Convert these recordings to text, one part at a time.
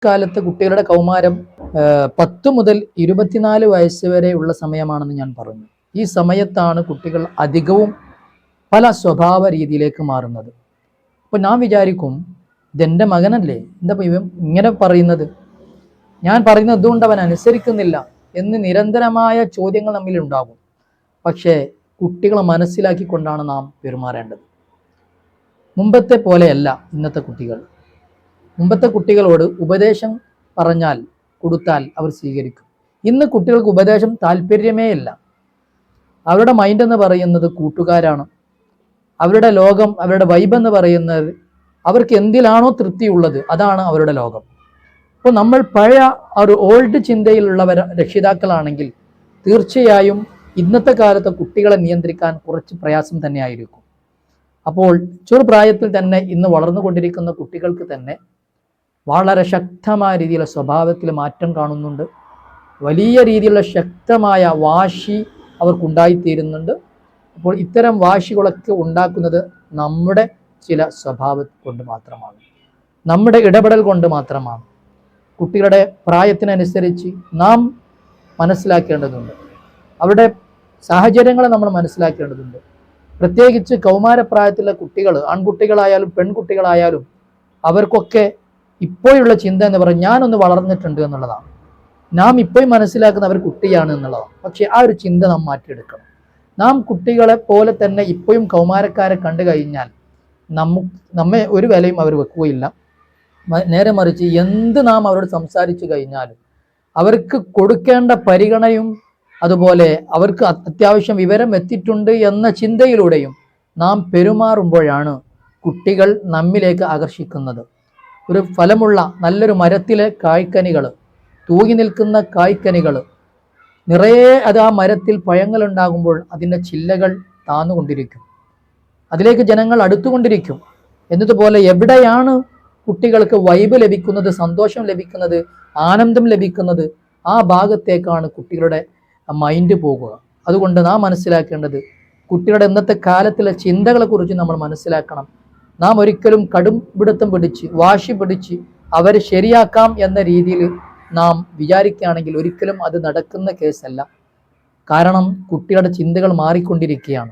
കാലത്ത് കുട്ടികളുടെ കൗമാരം 10 മുതൽ 24 വയസ്സ് വരെയുള്ള സമയമാണെന്ന് ഞാൻ പറഞ്ഞു. ഈ സമയത്താണ് കുട്ടികൾ അധികവും പല സ്വഭാവ രീതിയിലേക്ക് മാറുന്നത്. അപ്പോൾ ഞാൻ വിചാരിക്കും, ഇതെൻ്റെ മകനല്ലേ, എന്താ ഇവൻ ഇങ്ങനെ പറയുന്നത്, ഞാൻ പറയുന്നത് എന്തുകൊണ്ട് അവൻ അനുസരിക്കുന്നില്ല എന്ന് നിരന്തരമായ ചോദ്യങ്ങൾ നമ്മിൽ ഉണ്ടാകും. പക്ഷേ കുട്ടികളെ മനസ്സിലാക്കിക്കൊണ്ടാണ് നാം പെരുമാറേണ്ടത്. മുമ്പത്തെ പോലെയല്ല ഇന്നത്തെ കുട്ടികൾ. മുമ്പത്തെ കുട്ടികളോട് ഉപദേശം പറഞ്ഞാൽ കൊടുത്താൽ അവർ സ്വീകരിക്കും. ഇന്ന് കുട്ടികൾക്ക് ഉപദേശം താല്പര്യമേ ഇല്ല. അവരുടെ മൈൻഡ് എന്ന് പറയുന്നത് കൂട്ടുകാരാണ്. അവരുടെ ലോകം, അവരുടെ വൈബ് എന്ന് പറയുന്നത് അവർക്ക് എന്തിലാണോ തൃപ്തിയുള്ളത് അതാണ് അവരുടെ ലോകം. അപ്പോൾ നമ്മൾ പഴയ ഒരു ഓൾഡ് ചിന്തയിലുള്ളവർ രക്ഷിതാക്കളാണെങ്കിൽ തീർച്ചയായും ഇന്നത്തെ കാലത്തെ കുട്ടികളെ നിയന്ത്രിക്കാൻ കുറച്ച് പ്രയാസം തന്നെയായിരിക്കും. അപ്പോൾ ചെറുപ്രായത്തിൽ തന്നെ ഇന്ന് വളർന്നുകൊണ്ടിരിക്കുന്ന കുട്ടികൾക്ക് തന്നെ വളരെ ശക്തമായ രീതിയിലുള്ള സ്വഭാവത്തിൽ മാറ്റം കാണുന്നുണ്ട്. വലിയ രീതിയിലുള്ള ശക്തമായ വാശി അവർക്കുണ്ടായിത്തീരുന്നുണ്ട്. അപ്പോൾ ഇത്തരം വാശികളൊക്കെ ഉണ്ടാക്കുന്നത് നമ്മുടെ ചില സ്വഭാവം കൊണ്ട് മാത്രമാണ്, നമ്മുടെ ഇടപെടൽ കൊണ്ട് മാത്രമാണ്. കുട്ടികളുടെ പ്രായത്തിനനുസരിച്ച് നാം മനസ്സിലാക്കേണ്ടതുണ്ട്. അവരുടെ സാഹചര്യങ്ങളെ നമ്മൾ മനസ്സിലാക്കേണ്ടതുണ്ട്. പ്രത്യേകിച്ച് കൗമാരപ്രായത്തിലുള്ള കുട്ടികൾ, ആൺകുട്ടികളായാലും പെൺകുട്ടികളായാലും, അവർക്കൊക്കെ ഇപ്പോഴുള്ള ചിന്ത എന്ന് പറഞ്ഞാൽ ഞാനൊന്ന് വളർന്നിട്ടുണ്ട് എന്നുള്ളതാണ്. നാം ഇപ്പോഴും മനസ്സിലാക്കുന്ന അവർ കുട്ടിയാണ് എന്നുള്ളതാണ്. പക്ഷെ ആ ഒരു ചിന്ത നാം മാറ്റിയെടുക്കണം. നാം കുട്ടികളെ പോലെ തന്നെ ഇപ്പോഴും കൗമാരക്കാരെ കണ്ടു കഴിഞ്ഞാൽ നമ്മെ ഒരു വിലയും അവർ വെക്കുകയില്ല. നേരെ മറിച്ച് എന്ത് നാം അവരോട് സംസാരിച്ചു കഴിഞ്ഞാലും അവർക്ക് കൊടുക്കേണ്ട പരിഗണനയും അതുപോലെ അവർക്ക് അത്യാവശ്യം വിവരം എത്തിയിട്ടുണ്ട് എന്ന ചിന്തയിലൂടെയും നാം പെരുമാറുമ്പോഴാണ് കുട്ടികൾ നമ്മിലേക്ക് ആകർഷിക്കുന്നത്. ഒരു ഫലമുള്ള നല്ലൊരു മരത്തിലെ കായ്ക്കനികൾ, തൂങ്ങി നിൽക്കുന്ന കായ്ക്കനികൾ നിറയെ അത് ആ മരത്തിൽ പഴങ്ങൾ ഉണ്ടാകുമ്പോൾ അതിൻ്റെ ചില്ലകൾ താന്നുകൊണ്ടിരിക്കും, അതിലേക്ക് ജനങ്ങൾ അടുത്തുകൊണ്ടിരിക്കും. എന്നതുപോലെ എവിടെയാണ് കുട്ടികൾക്ക് വൈബ് ലഭിക്കുന്നത്, സന്തോഷം ലഭിക്കുന്നത്, ആനന്ദം ലഭിക്കുന്നത്, ആ ഭാഗത്തേക്കാണ് കുട്ടികളുടെ മൈൻഡ് പോകുക. അതുകൊണ്ട് നാം മനസ്സിലാക്കേണ്ടത് കുട്ടികളുടെ ഇന്നത്തെ കാലത്തിലെ ചിന്തകളെ കുറിച്ച് നമ്മൾ മനസ്സിലാക്കണം. നാം ഒരിക്കലും കടുംപിടുത്തം പിടിച്ച് വാശി പിടിച്ച് അവരെ ശരിയാക്കാം എന്ന രീതിയിൽ നാം വിചാരിക്കുകയാണെങ്കിൽ ഒരിക്കലും അത് നടക്കുന്ന കേസല്ല. കാരണം കുട്ടികളുടെ ചിന്തകൾ മാറിക്കൊണ്ടിരിക്കുകയാണ്.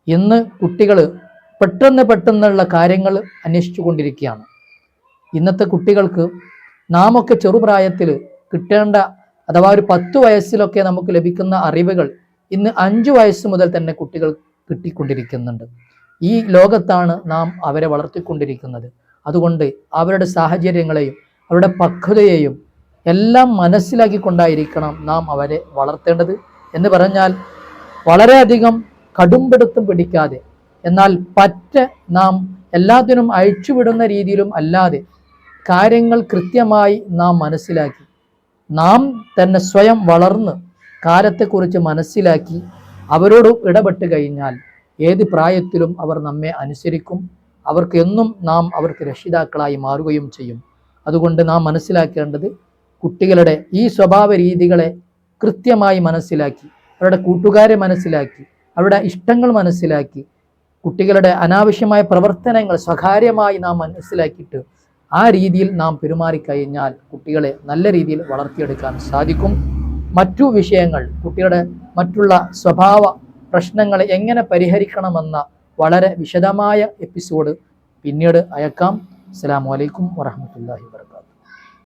ഇന്ന് കുട്ടികൾ പെട്ടെന്നുള്ള കാര്യങ്ങൾ അന്വേഷിച്ചു കൊണ്ടിരിക്കുകയാണ്. ഇന്നത്തെ കുട്ടികൾക്ക് നാമൊക്കെ ചെറുപ്രായത്തിൽ കിട്ടേണ്ട, അഥവാ ഒരു 10 വയസ്സിലൊക്കെ നമുക്ക് ലഭിക്കുന്ന അറിവുകൾ ഇന്ന് 5 വയസ്സ് മുതൽ തന്നെ കുട്ടികൾ കിട്ടിക്കൊണ്ടിരിക്കുന്നുണ്ട്. ഈ ലോകത്താണ് നാം അവരെ വളർത്തിക്കൊണ്ടിരിക്കുന്നത്. അതുകൊണ്ട് അവരുടെ സാഹചര്യങ്ങളെയും അവരുടെ പക്വതയെയും എല്ലാം മനസ്സിലാക്കിക്കൊണ്ടായിരിക്കണം നാം അവരെ വളർത്തേണ്ടത്. എന്ന് പറഞ്ഞാൽ വളരെയധികം കടുംപിടുത്തം പിടിക്കാതെ, എന്നാൽ നാം എല്ലാത്തിനും അഴിച്ചുവിടുന്ന രീതിയിലും അല്ലാതെ കാര്യങ്ങൾ കൃത്യമായി നാം മനസ്സിലാക്കി, നാം തന്നെ സ്വയം വളർന്ന് കാലത്തെക്കുറിച്ച് മനസ്സിലാക്കി അവരോട് ഇടപെട്ട് കഴിഞ്ഞാൽ ഏത് പ്രായത്തിലും അവർ നമ്മെ അനുസരിക്കും. അവർക്ക് എന്നും നാം അവർക്ക് രക്ഷിതാക്കളായി മാറുകയും ചെയ്യും. അതുകൊണ്ട് നാം മനസ്സിലാക്കേണ്ടത് കുട്ടികളുടെ ഈ സ്വഭാവ രീതികളെ കൃത്യമായി മനസ്സിലാക്കി, അവരുടെ കൂട്ടുകാരെ മനസ്സിലാക്കി, അവരുടെ ഇഷ്ടങ്ങൾ മനസ്സിലാക്കി, കുട്ടികളുടെ അനാവശ്യമായ പ്രവർത്തനങ്ങൾ സ്വകാര്യമായി നാം മനസ്സിലാക്കിയിട്ട് ആ രീതിയിൽ നാം പെരുമാറിക്കഴിഞ്ഞാൽ കുട്ടികളെ നല്ല രീതിയിൽ വളർത്തിയെടുക്കാൻ സാധിക്കും. മറ്റു വിഷയങ്ങൾ, കുട്ടികളുടെ മറ്റുള്ള സ്വഭാവ പ്രശ്നങ്ങളെ എങ്ങനെ പരിഹരിക്കണമെന്ന വളരെ വിശദമായ എപ്പിസോഡ് പിന്നീട് അയക്കാം. അസ്സലാമു അലൈക്കും വറഹ്മത്തുള്ളാഹി വബറകാതുഹു.